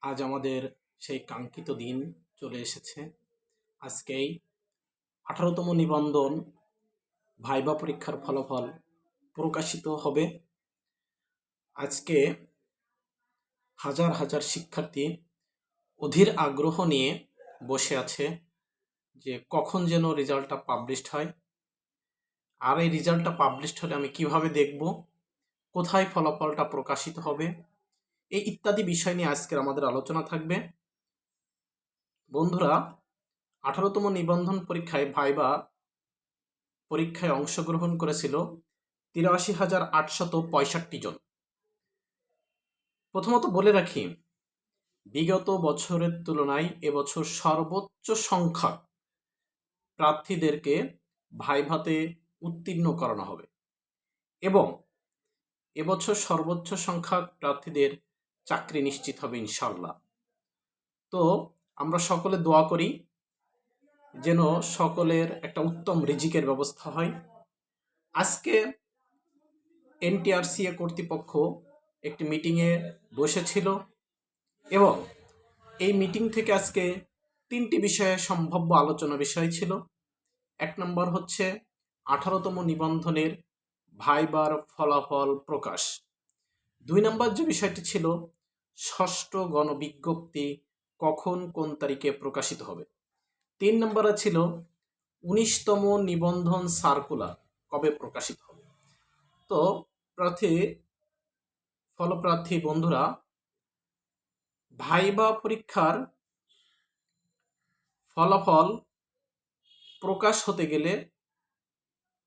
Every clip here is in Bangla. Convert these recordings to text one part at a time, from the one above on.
আজ আমাদের সেই কাঙ্ক্ষিত দিন চলে এসেছে। আজকেই 18তম নিবন্ধন ভাইবা পরীক্ষার ফলাফল প্রকাশিত হবে। আজকে হাজার হাজার শিক্ষার্থী অধীর আগ্রহ নিয়ে বসে আছে যে কখন যেন রেজাল্টটা পাবলিশড হয়, আর এই রেজাল্টটা পাবলিশড হলে আমি কিভাবে দেখব, কোথায় ফলাফলটা প্রকাশিত হবে, এই ইত্যাদি বিষয় নিয়ে আজকের আমাদের আলোচনা থাকবে। বন্ধুরা, 18তম নিবন্ধন পরীক্ষায় ভাইবা পরীক্ষায় অংশগ্রহণ করেছিল ৮৩,৮৬৫ জন। প্রথমত বলে রাখি, বিগত বছরের তুলনায় এবছর সর্বোচ্চ সংখ্যক প্রার্থীদেরকে ভাইভাতে উত্তীর্ণ করানো হবে এবং এবছর সর্বোচ্চ সংখ্যক প্রার্থীদের চাকরি নিশ্চিত হবে ইনশাল্লাহ। তো আমরা সকলে দোয়া করি যেন সকলের একটা উত্তম রিজিকের ব্যবস্থা হয়। আজকে এনটিআরসিএ কর্তৃপক্ষ একটি মিটিংয়ে বসেছিল এবং এই মিটিং থেকে আজকে 3টি বিষয়ে সম্ভাব্য আলোচনা বিষয় ছিল। 1 নম্বর হচ্ছে 18তম নিবন্ধনের ভাইবার ফলাফল প্রকাশ। 2 নম্বর যে বিষয়টি ছিল, ষষ্ঠ গণবিজ্ঞপ্তি কখন কোন তারিখে প্রকাশিত হবে। 3 নম্বরে ছিল 19তম নিবন্ধন সার্কুলার কবে প্রকাশিত হবে। তো ফলপ্রার্থী বন্ধুরা, ভাইবা পরীক্ষার ফলাফল প্রকাশ হতে গেলে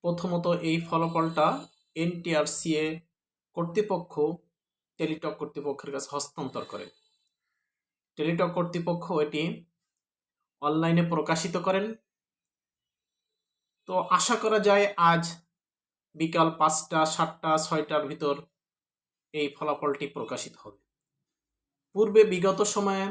প্রথমত এই ফলাফলটা এনটিআরসিএ কর্তৃপক্ষ টেলিটক কর্তৃপক্ষের কাছে হস্তান্তর করে। টেলিটক কর্তৃপক্ষ এটি অনলাইনে প্রকাশিত করেন। তো আশা করা যায় আজ বিকাল 5টা, 7টা, 6টার ভিতর এই ফলাফলটি প্রকাশিত হবে। পূর্বে বিগত সময়ে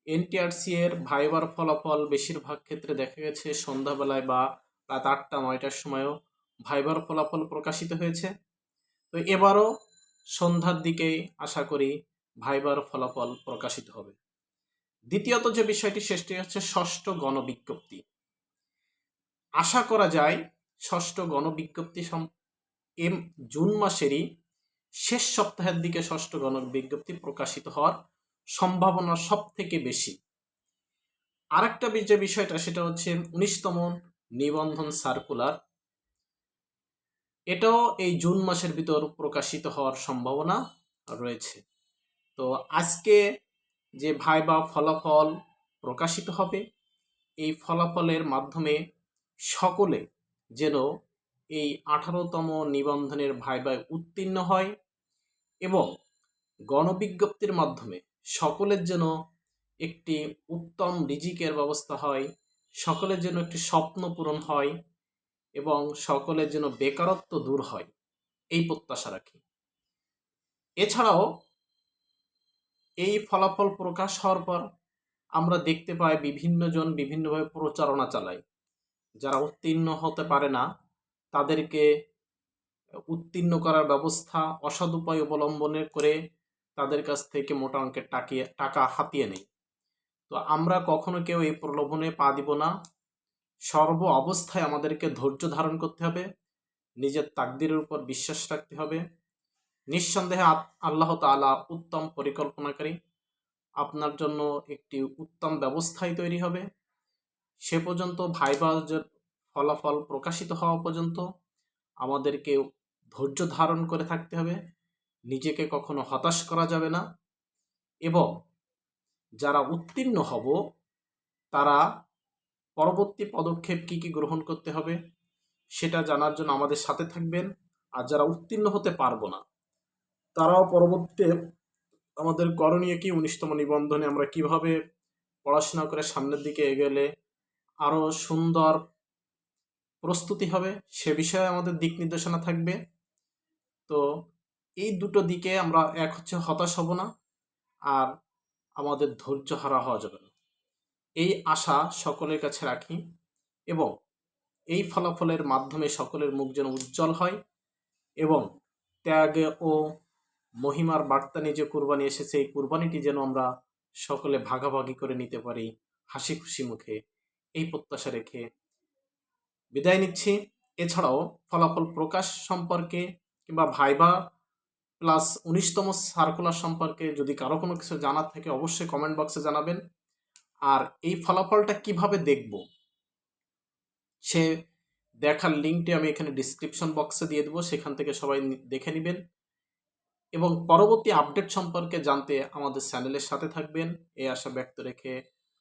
এনটিআরসি এর ভাইবার ফলাফল বেশিরভাগ ক্ষেত্রে দেখা গেছে সন্ধ্যাবেলায় বা রাত 8টা, 9টার সময়ও ভাইবার ফলাফল প্রকাশিত হয়েছে। তো এবারও সন্ধ্যার দিকেই আশা করি ভাইবার ফলাফল প্রকাশিত হবে। দ্বিতীয়ত যে বিষয়টি, সেটি হচ্ছে ষষ্ঠ গণবিজ্ঞপ্তি। আশা করা যায় ষষ্ঠ গণবিজ্ঞপ্তি জুন মাসেরই শেষ সপ্তাহের দিকে ষষ্ঠ গণবিজ্ঞপ্তি প্রকাশিত হওয়ার সম্ভাবনা সব থেকে বেশি। আরেকটা যে বিষয়টা, সেটা হচ্ছে 19তম নিবন্ধন সার্কুলার। এটাও এই জুন মাসের ভিতর প্রকাশিত হওয়ার সম্ভাবনা রয়েছে। তো আজকে যে ভাইবা ফলাফল প্রকাশিত হবে, এই ফলাফলের মাধ্যমে সকলে যেন এই 18তম নিবন্ধনের ভাইবায় উত্তীর্ণ হয় এবং গণবিজ্ঞপ্তির মাধ্যমে সকলের যেন একটি উত্তম রিজিকের ব্যবস্থা হয়, সকলের যেন একটি স্বপ্ন পূরণ হয় এবং সকলের যেন বেকারত্ব দূর হয়, এই প্রত্যাশা রাখি। এছাড়াও এই ফলাফল প্রকাশ হওয়ার পর আমরা দেখতে পাই বিভিন্ন জন বিভিন্নভাবে প্রচারণা চালায়। যারা উত্তীর্ণ হতে পারে না তাদেরকে উত্তীর্ণ করার ব্যবস্থা অসৎ উপায় অবলম্বনের করে তাদের কাছ থেকে মোটা অঙ্কের টাকা হাতিয়ে নেই। তো আমরা কখনো কেউ এই প্রলোভনে পা দিব না। সর্ব অবস্থায় আমাদেরকে ধৈর্য ধারণ করতে হবে, নিজের তাকদীরের উপর বিশ্বাস রাখতে হবে। নিঃসন্দেহে আল্লাহ তাআলা উত্তম পরিকল্পনাকারী, আপনার জন্য একটি উত্তম ব্যবস্থাই তৈরি হবে। সে পর্যন্ত ভাইবার ফলাফল প্রকাশিত হওয়া পর্যন্ত আমাদেরকে ধৈর্য ধারণ করে থাকতে হবে, নিজেকে কখনো হতাশ করা যাবে না এবং যারা উত্তীর্ণ হব তারা পরবর্তী পদক্ষেপ কি কি গ্রহণ করতে হবে সেটা জানার জন্য আমাদের সাথে থাকবেন। আর যারা উত্তীর্ণ হতে পারবো না তারাও পরবর্তীতে আমাদের করণীয় কি, 19তম নিবন্ধনে আমরা কিভাবে পড়াশোনা করে সামনের দিকে এগোলে আরো সুন্দর প্রস্তুতি হবে, সে বিষয়ে আমাদের দিক নির্দেশনা থাকবে। তো এই দুটো দিকে আমরা, এক হচ্ছে হতাশ হব না, আর আমাদের ধৈর্য হারা হওয়া যাবে না, এই আশা সকলের কাছে রাখি এবং এই ফলাফলের মাধ্যমে সকলের মুখ যেন উজ্জ্বল হয় এবং ত্যাগ ও মহিমার বার্তা নিয়ে যে কুরবানি এসেছে, এই কুরবানিটি যেন আমরা সকলে ভাগাভাগি করে নিতে পারি হাসি খুশি মুখে, এই প্রত্যাশা রেখে বিদায় নিচ্ছি। এছাড়াও ফলাফল প্রকাশ সম্পর্কে কিংবা ভাইবা প্লাস 19তম সার্কুলার সম্পর্কে যদি কারো কোনো কিছু জানার থাকে অবশ্যই কমেন্ট বক্সে জানাবেন। আর এই ফলাফলটা কিভাবে দেখব সে দেখার লিঙ্কটি আমি এখানে ডিসক্রিপশন বক্সে দিয়ে দেবো, সেখান থেকে সবাই দেখে নেবেন এবং পরবর্তী আপডেট সম্পর্কে জানতে আমাদের চ্যানেলের সাথে থাকবেন এই আশা ব্যক্ত রেখে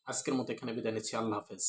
আজকের মতো এখানে বিদায় নিচ্ছি। আল্লাহ হাফেজ।